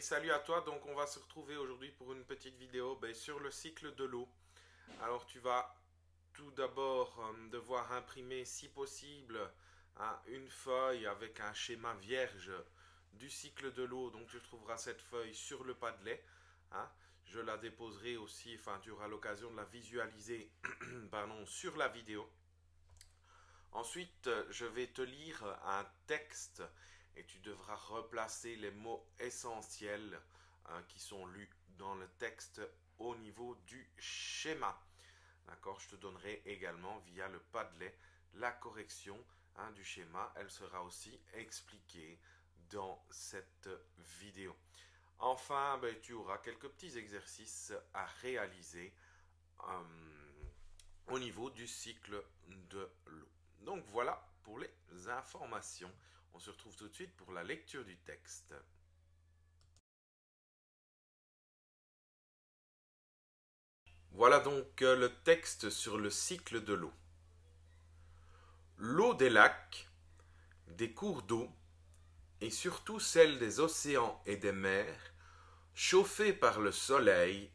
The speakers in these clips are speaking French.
Salut à toi, donc on va se retrouver aujourd'hui pour une petite vidéo sur le cycle de l'eau. Alors tu vas tout d'abord devoir imprimer si possible une feuille avec un schéma vierge du cycle de l'eau. Donc tu trouveras cette feuille sur le Padlet. hein. Je la déposerai aussi, enfin tu auras l'occasion de la visualiser pardon, sur la vidéo. Ensuite, je vais te lire un texte et tu devras replacer les mots essentiels qui sont lus dans le texte au niveau du schéma. D'accord? Je te donnerai également via le Padlet la correction du schéma. Elle sera aussi expliquée dans cette vidéo. Enfin, tu auras quelques petits exercices à réaliser au niveau du cycle de l'eau. Donc voilà pour les informations. On se retrouve tout de suite pour la lecture du texte. Voilà donc le texte sur le cycle de l'eau. L'eau des lacs, des cours d'eau et surtout celle des océans et des mers, chauffée par le soleil,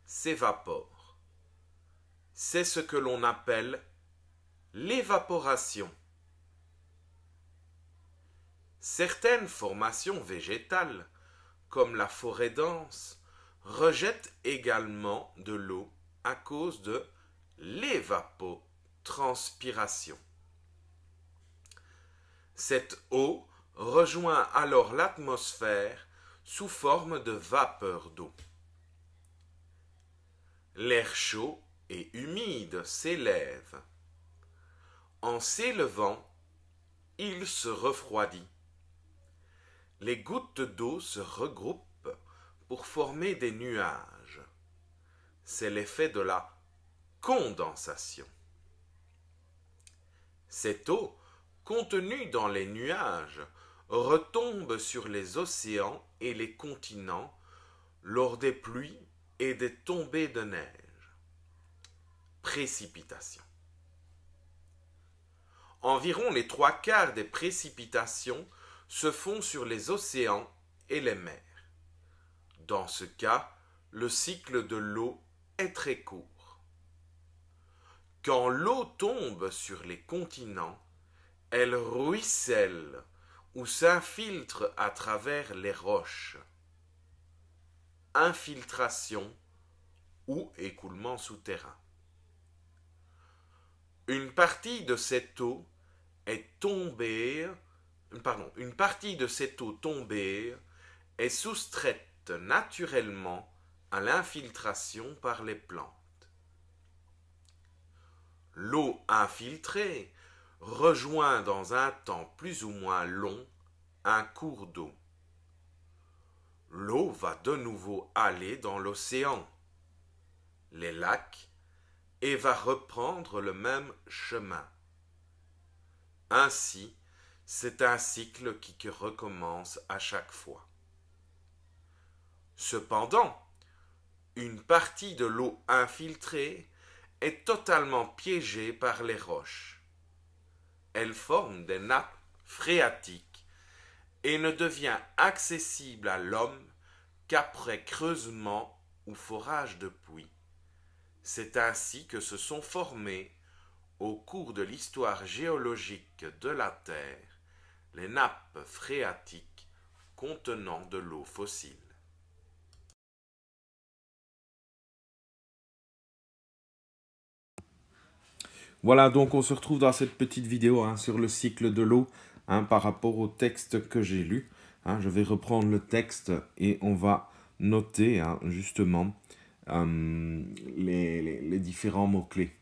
s'évapore. C'est ce que l'on appelle l'évaporation. Certaines formations végétales, comme la forêt dense, rejettent également de l'eau à cause de l'évapotranspiration. Cette eau rejoint alors l'atmosphère sous forme de vapeur d'eau. L'air chaud et humide s'élève. En s'élevant, il se refroidit. Les gouttes d'eau se regroupent pour former des nuages. C'est l'effet de la condensation. Cette eau, contenue dans les nuages, retombe sur les océans et les continents lors des pluies et des tombées de neige. Précipitations. Environ les 3/4 des précipitations se font sur les océans et les mers. Dans ce cas, le cycle de l'eau est très court. Quand l'eau tombe sur les continents, elle ruisselle ou s'infiltre à travers les roches. Infiltration ou écoulement souterrain. Une partie de cette eau tombée est soustraite naturellement à l'infiltration par les plantes. L'eau infiltrée rejoint dans un temps plus ou moins long un cours d'eau. L'eau va de nouveau aller dans l'océan, les lacs, et va reprendre le même chemin. Ainsi, c'est un cycle qui recommence à chaque fois. Cependant, une partie de l'eau infiltrée est totalement piégée par les roches. Elle forme des nappes phréatiques et ne devient accessible à l'homme qu'après creusement ou forage de puits. C'est ainsi que se sont formées, au cours de l'histoire géologique de la Terre, les nappes phréatiques contenant de l'eau fossile. Voilà, donc on se retrouve dans cette petite vidéo sur le cycle de l'eau par rapport au texte que j'ai lu. Je vais reprendre le texte et on va noter justement les différents mots-clés.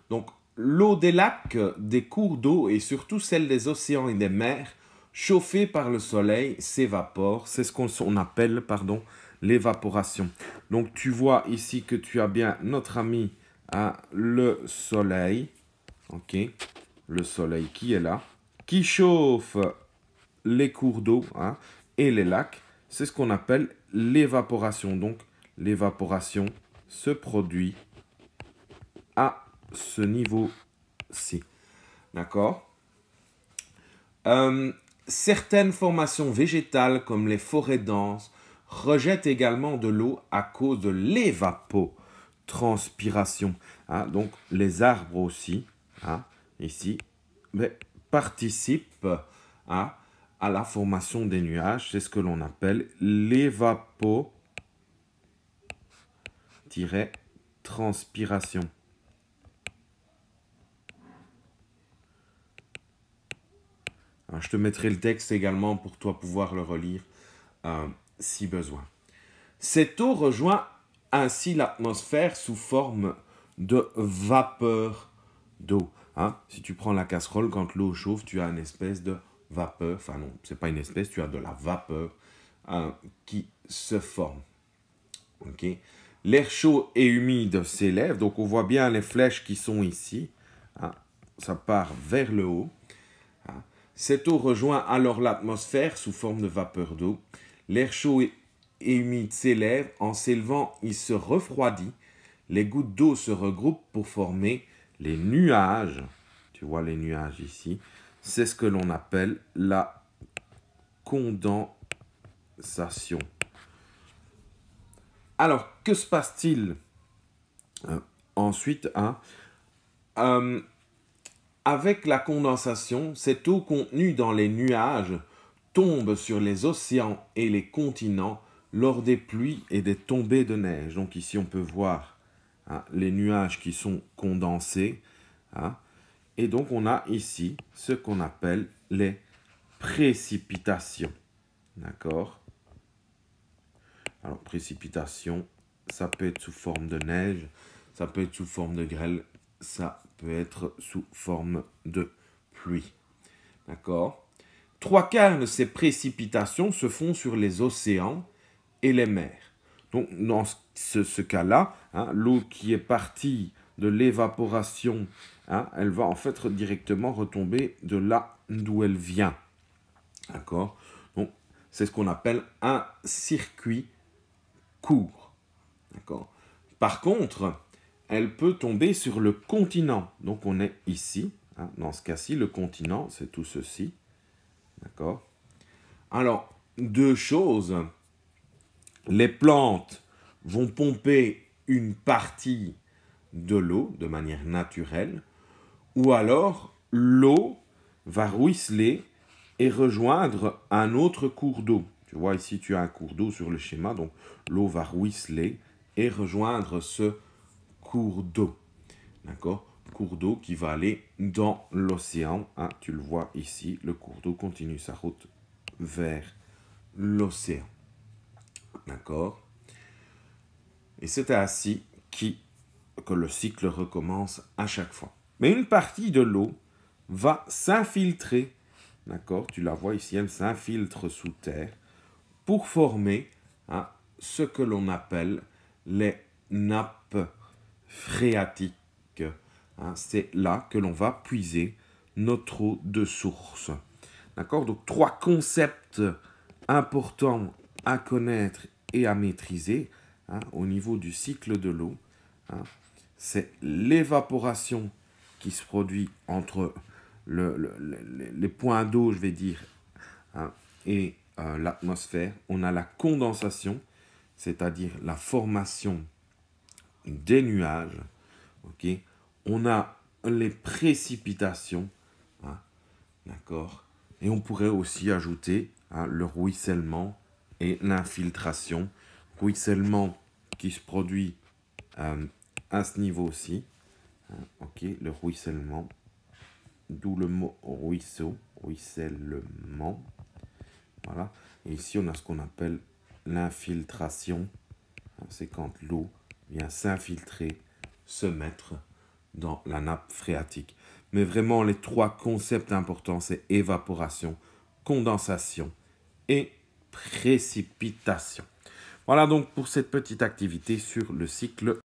Donc, l'eau des lacs, des cours d'eau et surtout celle des océans et des mers, chauffée par le soleil, s'évapore. C'est ce qu'on appelle l'évaporation. Donc, tu vois ici que tu as bien notre ami le soleil. Ok, le soleil qui est là, qui chauffe les cours d'eau et les lacs. C'est ce qu'on appelle l'évaporation. Donc, l'évaporation se produit à ce niveau-ci. D'accord? Certaines formations végétales, comme les forêts denses, rejettent également de l'eau à cause de l'évapotranspiration. Hein. Donc, les arbres aussi, hein, ici, participent à la formation des nuages. C'est ce que l'on appelle l'évapotranspiration. Alors, je te mettrai le texte également pour toi pouvoir le relire si besoin. Cette eau rejoint ainsi l'atmosphère sous forme de vapeur d'eau. Hein? Si tu prends la casserole, quand l'eau chauffe, tu as une espèce de vapeur. Enfin non, ce n'est pas une espèce, tu as de la vapeur qui se forme. Okay? L'air chaud et humide s'élève. Donc on voit bien les flèches qui sont ici. Hein? Ça part vers le haut. Hein? Cette eau rejoint alors l'atmosphère sous forme de vapeur d'eau. L'air chaud et humide s'élève. En s'élevant, il se refroidit. Les gouttes d'eau se regroupent pour former les nuages. Tu vois les nuages ici. C'est ce que l'on appelle la condensation. Alors, que se passe-t-il ensuite avec la condensation, cette eau contenue dans les nuages tombe sur les océans et les continents lors des pluies et des tombées de neige. Donc ici, on peut voir les nuages qui sont condensés. Hein, et donc, on a ici ce qu'on appelle les précipitations. D'accord? Alors, précipitation, ça peut être sous forme de neige, ça peut être sous forme de grêle, ça peut être sous forme de pluie. D'accord? 3/4 de ces précipitations se font sur les océans et les mers. Donc, dans ce cas-là, hein, l'eau qui est partie de l'évaporation, hein, elle va en fait directement retomber de là d'où elle vient. D'accord? Donc, c'est ce qu'on appelle un circuit court. D'accord? Par contre, elle peut tomber sur le continent. Donc, on est ici. Hein, dans ce cas-ci, le continent, c'est tout ceci. D'accord? Alors, deux choses. Les plantes vont pomper une partie de l'eau de manière naturelle, ou alors l'eau va ruisseler et rejoindre un autre cours d'eau. Tu vois, ici, tu as un cours d'eau sur le schéma, donc l'eau va ruisseler et rejoindre ce cours d'eau. D'accord? Cours d'eau qui va aller dans l'océan. Hein, tu le vois ici, le cours d'eau continue sa route vers l'océan. D'accord? Et c'est ainsi que le cycle recommence à chaque fois. Mais une partie de l'eau va s'infiltrer. D'accord? Tu la vois ici, elle s'infiltre sous terre pour former ce que l'on appelle les nappes phréatiques. Hein, c'est là que l'on va puiser notre eau de source. D'accord? Donc, 3 concepts importants à connaître et à maîtriser au niveau du cycle de l'eau. Hein, c'est l'évaporation qui se produit entre les points d'eau, je vais dire, et l'atmosphère. On a la condensation, c'est-à-dire la formation des nuages. Okay? On a les précipitations. D'accord? Et on pourrait aussi ajouter le ruissellement et l'infiltration. Ruissellement qui se produit à ce niveau-ci. Ok, le ruissellement. D'où le mot ruisseau, ruissellement. Voilà. Et ici, on a ce qu'on appelle l'infiltration. C'est quand l'eau vient s'infiltrer, se mettre dans la nappe phréatique. Mais vraiment, les 3 concepts importants, c'est évaporation, condensation et précipitation. Voilà donc pour cette petite activité sur le cycle